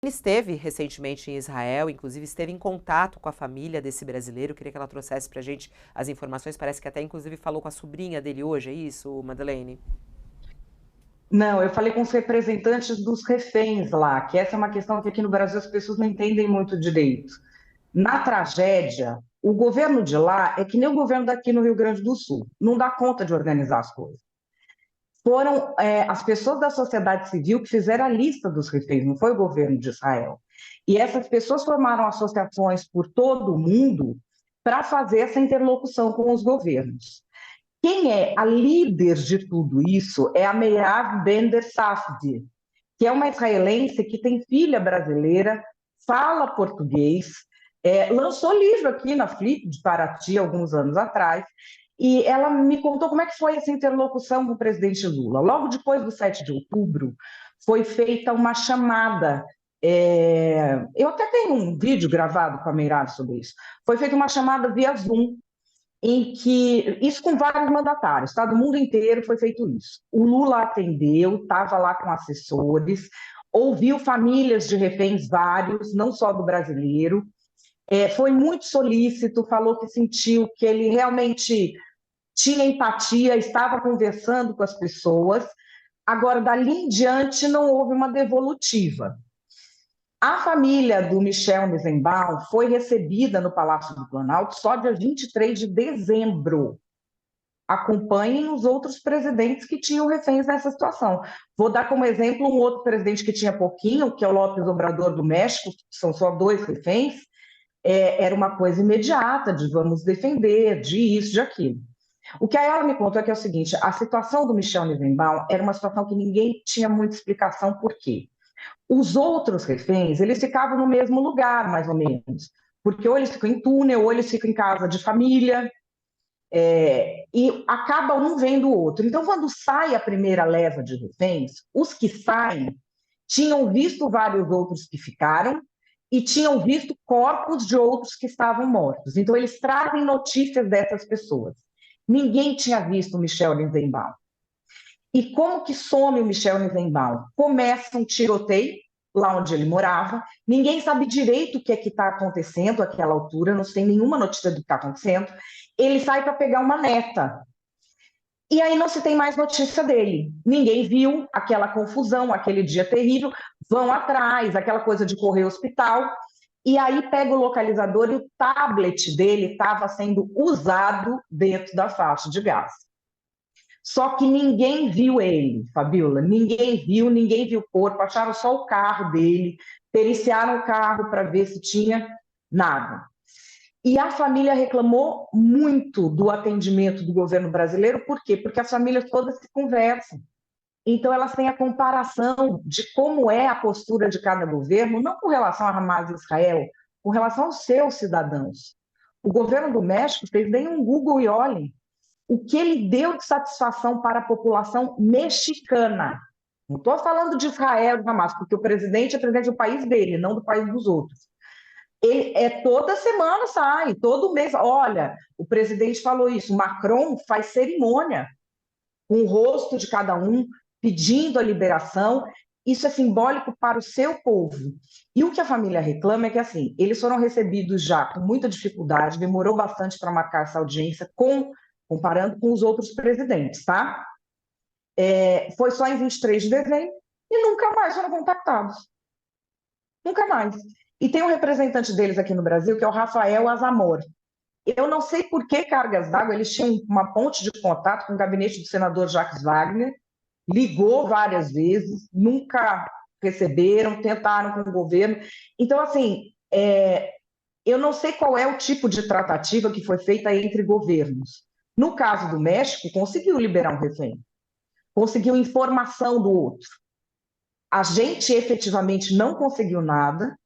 Ele esteve recentemente em Israel, inclusive esteve em contato com a família desse brasileiro. Queria que ela trouxesse para a gente as informações. Parece que até, inclusive, falou com a sobrinha dele hoje, é isso, Madeleine? Não, eu falei com os representantes dos reféns lá, que essa é uma questão que aqui no Brasil as pessoas não entendem muito direito. Na tragédia, o governo de lá é que nem o governo daqui no Rio Grande do Sul, não dá conta de organizar as coisas. Foram as pessoas da sociedade civil que fizeram a lista dos reféns, não foi o governo de Israel. E essas pessoas formaram associações por todo o mundo para fazer essa interlocução com os governos. Quem é a líder de tudo isso é a Meirav Bender Safdie, que é uma israelense que tem filha brasileira, fala português, lançou livro aqui na Flip de Paraty alguns anos atrás, e ela me contou como é que foi essa interlocução com o presidente Lula. Logo depois do 7 de outubro, foi feita uma chamada. Eu até tenho um vídeo gravado com a Meirav sobre isso. Foi feita uma chamada via Zoom, em que isso com vários mandatários, tá? Do mundo inteiro foi feito isso. O Lula atendeu, estava lá com assessores, ouviu famílias de reféns vários, não só do brasileiro, foi muito solícito, falou que sentiu que ele realmente tinha empatia, estava conversando com as pessoas. Agora, dali em diante, não houve uma devolutiva. A família do Michel Meisenbaum foi recebida no Palácio do Planalto só dia 23 de dezembro. Acompanhem os outros presidentes que tinham reféns nessa situação. Vou dar como exemplo um outro presidente que tinha pouquinho, que é o López Obrador do México, que são só 2 reféns. Era uma coisa imediata de vamos defender, de isso, de aquilo. O que a ela me contou é que é o seguinte: a situação do Michel Meisenbaum era uma situação que ninguém tinha muita explicação por quê. Os outros reféns, eles ficavam no mesmo lugar, mais ou menos, porque ou eles ficam em túnel, ou eles ficam em casa de família, e acaba um vendo o outro. Então, quando sai a primeira leva de reféns, os que saem tinham visto vários outros que ficaram e tinham visto corpos de outros que estavam mortos. Então, eles trazem notícias dessas pessoas. Ninguém tinha visto o Michel Eisenbaum. E como que some o Michel Eisenbaum? Começa um tiroteio lá onde ele morava, ninguém sabe direito o que é que está acontecendo àquela altura, não se tem nenhuma notícia do que está acontecendo. Ele sai para pegar uma neta. E aí não se tem mais notícia dele. Ninguém viu aquela confusão, aquele dia terrível, vão atrás, aquela coisa de correr ao hospital, e aí pega o localizador e o tablet dele estava sendo usado dentro da faixa de gás. Só que ninguém viu ele, Fabiola, ninguém viu o corpo, acharam só o carro dele, periciaram o carro para ver se tinha nada. E a família reclamou muito do atendimento do governo brasileiro, por quê? Porque as famílias todas se conversam. Então, elas têm a comparação de como é a postura de cada governo, não com relação a Hamas e Israel, com relação aos seus cidadãos. O governo do México fez bem um Google e olhem o que ele deu de satisfação para a população mexicana. Não estou falando de Israel e Hamas, porque o presidente é presidente do país dele, não do país dos outros. Ele toda semana sai, todo mês. Olha, o presidente falou isso. Macron faz cerimônia com o rosto de cada um, pedindo a liberação. Isso é simbólico para o seu povo. E o que a família reclama é que assim, eles foram recebidos já com muita dificuldade, demorou bastante para marcar essa audiência, comparando com os outros presidentes, tá? Foi só em 23 de dezembro e nunca mais foram contactados. Nunca mais. E tem um representante deles aqui no Brasil, que é o Rafael Azamor. Eu não sei por que cargas d'água, eles tinham uma ponte de contato com o gabinete do senador Jacques Wagner, ligou várias vezes, nunca receberam, tentaram com o governo. Então, assim, eu não sei qual é o tipo de tratativa que foi feita entre governos. No caso do México, conseguiu liberar um refém, conseguiu informação do outro. A gente efetivamente não conseguiu nada,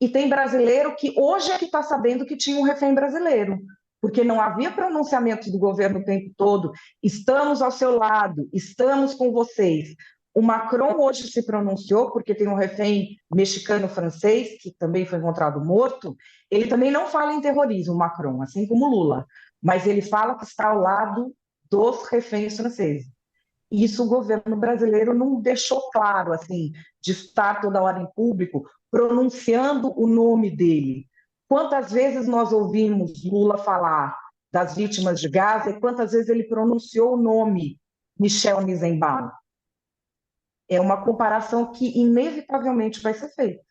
e tem brasileiro que hoje é que está sabendo que tinha um refém brasileiro, porque não havia pronunciamento do governo o tempo todo. Estamos ao seu lado, estamos com vocês. O Macron hoje se pronunciou, porque tem um refém mexicano-francês, que também foi encontrado morto. Ele também não fala em terrorismo, Macron, assim como Lula, mas ele fala que está ao lado dos reféns franceses. Isso o governo brasileiro não deixou claro, assim, de estar toda hora em público, pronunciando o nome dele. Quantas vezes nós ouvimos Lula falar das vítimas de Gaza e quantas vezes ele pronunciou o nome Michel Nizenbaum? É uma comparação que inevitavelmente vai ser feita.